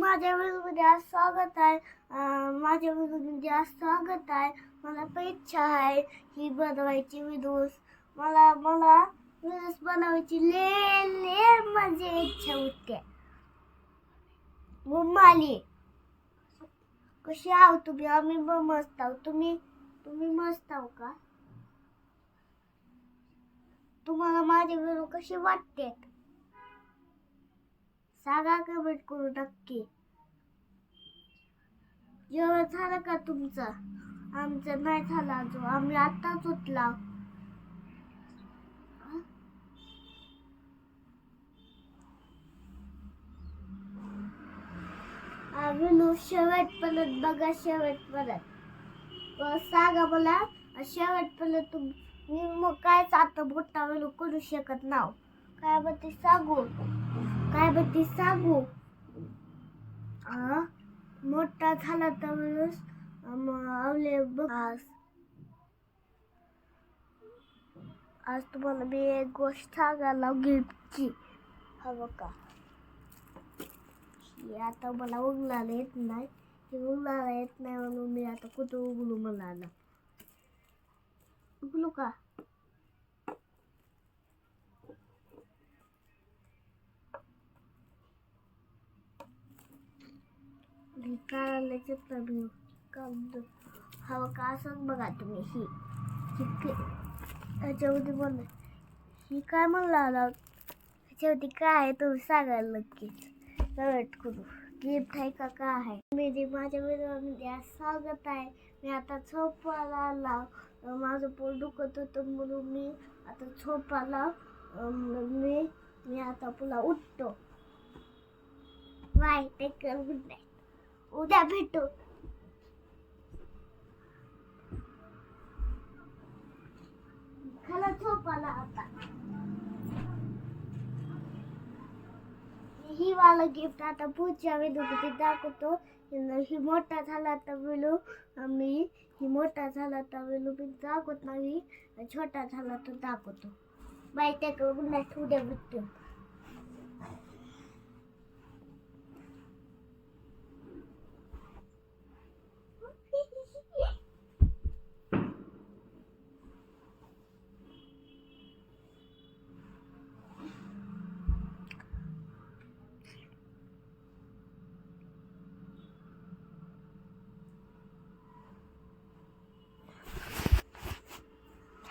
माझ्या व्हिडिओमध्ये आज स्वागत आहे. माझ्या व्हिडिओमध्ये आज स्वागत आहे. मला पण इच्छा आहे ही बनवायची व्हिडिओज. मला मला व्हिडिओज बनवायची लय माझी इच्छा होते. मम्माली कशी आहो तुम्ही? आम्ही मस्त आहो. तुम्ही मस्त आहो का? तुम्हाला माझे व्हिडिओ कसे वाटते? सांगा कमेंट करून नक्की. जेवण झालं का तुमचं? आमचं नाही झालं अजून. आम्ही आत्ताच उठला. व्हिडिओ शेवटपर्यंत बघा. शेवटपर्यंत सांगा मला. शेवटपर्यंत मी मग कायच आता मोठा व्हिडिओ करू शकत नाव. काय बघते सांगू. मोठा झाला तर आवले बघ. आज तुम्हाला मी एक गोष्ट सांगायला गिफ्टची. हवं का? आता मला उगलायला येत नाही. म्हणून मी आता कुठं उगलू म्हणाला. उगलू का? हवं का? असंच बघा तुम्ही. ह्याच्यावरती बोल. ही काय म्हणला? ह्याच्यावरती काय आहे तुम्ही सांगायला नक्कीच. कमेंट करू. गिफ्ट आहे का काय आहे? मी माझ्या व्हिडिओमध्ये स्वागत आहे. मी आता झोपायला आला. माझं पोट दुखत होतं म्हणून मी आता झोपायला मी आता पुन्हा उठतो. Bye. Take care. Good night. उद्या भेटू. खरं झोपायला आता. ही वाला गिफ्ट आता पुढच्या व्हिडिओमध्ये दाखवतो. ही मोठा झाला तर व्हिडिओ मी दाखवत नाही. छोटा झाला तर दाखवतो. Bye. Take care. Good night. उद्या भेटतो.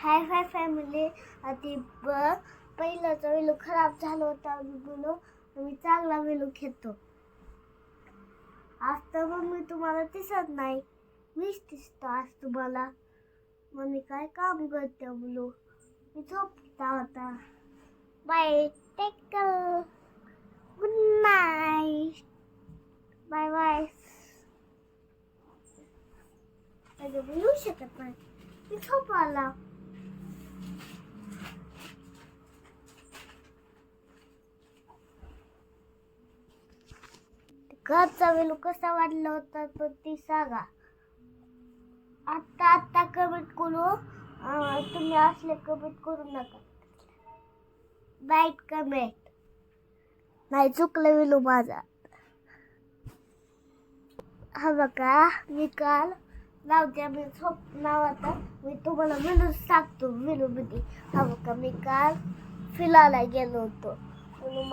Hi family. आधी पहिलाचा वेलू खराब झाला होता म्हणून मी चांगला वेलू घेतो. आज तर मग मी तुम्हाला दिसत नाही. मीच दिसतो आज तुम्हाला. मग मी काय काम करते बोलू. मी झोपता होता. Bye. Take care. Good night. Bye bye. मी येऊ शकत नाही. मी झोपायला. घरचा वेलू कसा वाटला होता तर ती सांगा. आत्ता कमेंट करू. तुम्ही असले कमेंट करू नका. वाईट कमेंट नाही. चुकलं वेलू माझा. हवं का? मी काल लावत्या मी झोपणार आता. मी तुम्हाला वेलू सांगतो वेलूमध्ये. हवं का? मी काल फिरायला गेलो होतो म्हणून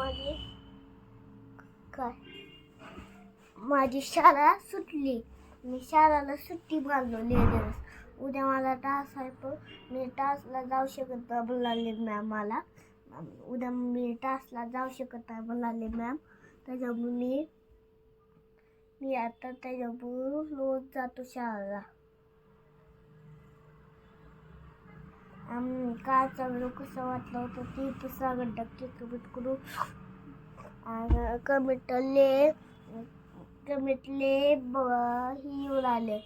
माझी शाळा सुटली. मी शाळेला सुट्टी मारली दिवस. उद्या मला तास आहे पण मी तासला जाऊ शकत नाही बोलाले मॅम मला. उद्या मी तासला जाऊ शकत नाही बोलाले मॅम. त्याच्यामुळे मी आता त्याच्यामुळे रोज जातो शाळेला. कालचा व्हिडिओ कसा वाटला होता ती तर सांगा नक्की कमेंट करू. कमेंटले ही उडाले.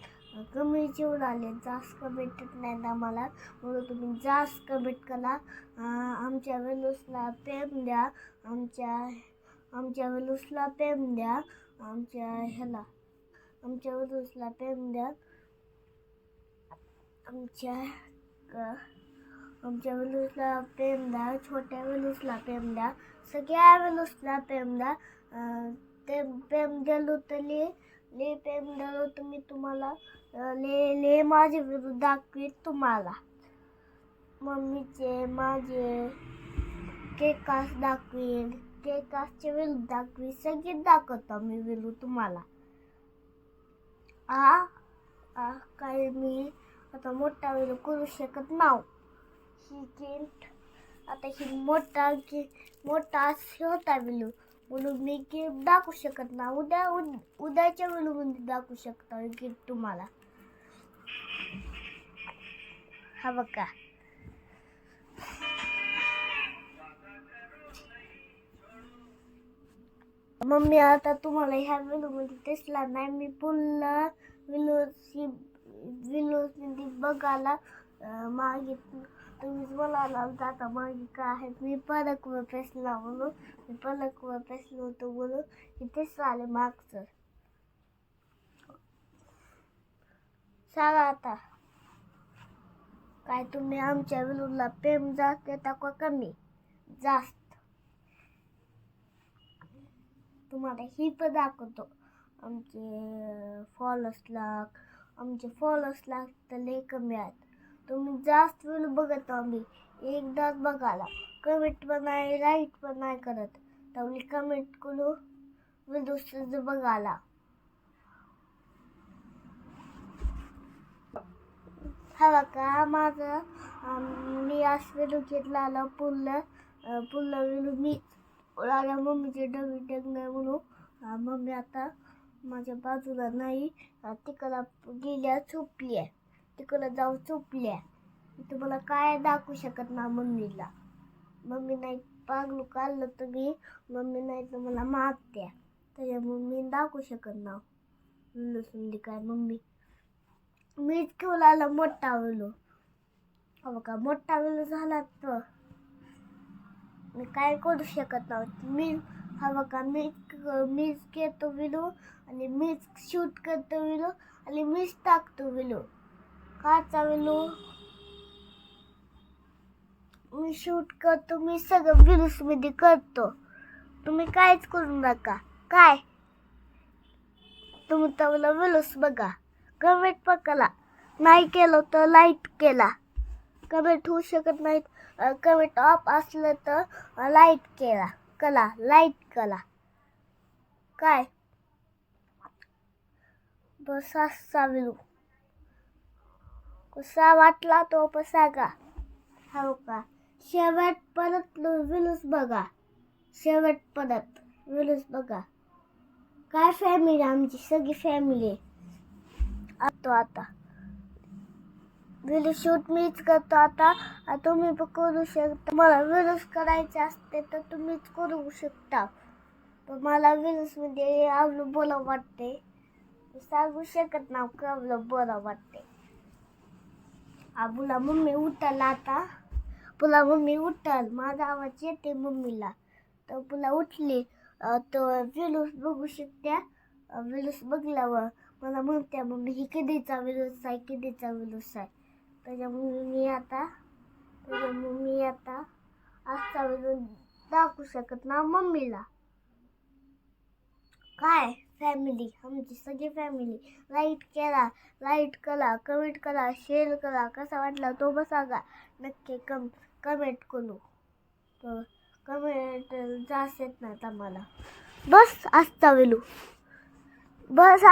कमीचे उडाले. जास्त कमेंट नाही ना मला म्हणून तुम्ही जास्त कमेंट करा. आमच्या व्हिडिओजला प्रेम द्या. आमच्या व्हिडिओजला प्रेम द्या. आमच्या व्हिडिओजला प्रेम द्या. आमच्या व्हिडिओजला प्रेम द्या. छोट्या व्हिडिओजला प्रेम द्या. सगळ्या व्हिडिओजला प्रेम द्या. ते प्रेम दिलं तर ले प्रेम दिलं तर मी तुम्हाला ले माझे विरुद्ध दाखवीन तुम्हाला. मम्मीचे माझे केकास दाखवीन, केकासचे विरुद्ध दाखवीन, सगळे दाखवतो मी विरू तुम्हाला. काय मी आता मोठा विरू करू शकत नाव. आता ही मोठा होता विलू म्हणून मी गिफ्ट दाखवू शकत ना. उद्याच्या विलू मध्ये दाखवू शकता गिफ्ट तुम्हाला. हा बघा. मम्मी आता तुम्हाला ह्या विलू मध्ये दिसला नाही. मी पुन्हा विलू बघायला मागे तुम्ही बोलायला जाता मागे काय आहे. मी पलकवर पेसला म्हणून होतो म्हणून इथेच आले मागचं. सांगा आता काय तुम्ही आमच्या विलूला प्रेम जास्त देता का कमी जास्त. तुम्हाला ही पण दाखवतो. आमचे फॉलोअर्स तर लय कमी आहेत. तुम्ही जास्त वेळ बघत आम्ही एकदाच बघायला. कमेंट पण नाही, लाईक पण नाही करत. त्यामुळे कमेंट करू व्हिडिओ बघायला. हा का माझं मी आज व्हिडिओ घेतला पुढलं व्हिडिओ मी मम्मीचे डबी टेकणार म्हणून मम्मी आता माझ्या बाजूला नाही. तिकडं गेल्या झोपल्या. तिकडं जाऊन झोपल्या. तुम्हाला काय दाखवू शकत ना मम्मीला. मम्मी नाही पागलू काढलं तुम्ही. मम्मी नाही तर मला मागत्या. त्याच्यामुळे मी दाखवू शकत ना विलू काय. मम्मी मीच घेऊन आला मोठा विलू. बघा मोठा विलू झाला तर मी काय करू शकत नव्हती. मी हा बघा मीच घेतो विलू आणि मीच शूट करतो विलू आणि मीच टाकतो विलू. काचा विलू मी शूट करतो. मी सगळं विलूस मध्ये करतो. तुम्ही काहीच करू नका. काय तुम्ही तर विलूस बघा. कमेंट पकला नाही केलं तर लाईक केला. कमेंट होऊ शकत नाहीत. कमेंट ऑफ असलं तर लाईक लाईक कला. काय बस असा विलू कसा वाटला तो पण सांगा. हो का शेवट परत विलूस बघा. विलूस बघा. काय फॅमिली आमची सगळी फॅमिली आता व्हिडिओ शूट मीच करतो. आता तुम्ही पण करू शकता. मला व्हिडिओज करायचे असते तर तुम्हीच करू शकता. पण मला व्हिडिओज मध्ये आपलं बोला वाटते. सांगू शकत ना आपलं बोला वाटते. आबूला मम्मी उठल आता. पुला मम्मी उठल. माझा आवाज येते मम्मीला तर पुला उठली तर व्हिडिओज बघू शकत्या. व्हिडिओज बघल्यावर मला म्हणत्या मम्मी ही कधीचा व्हिडिओज आहे. त्याच्यामुळे मी आता आजचा व्हिडिओ दाखवू शकत ना मम्मीला. काय फॅमिली आमची सगळी फॅमिली लाईक करा कमेंट करा शेअर करा. कसा वाटला तो पण सांगा. नक्की कमेंट करू. तर कमेंट जास्त येत नाहीत आम्हाला. बस आजचा व्हिडिओ बस.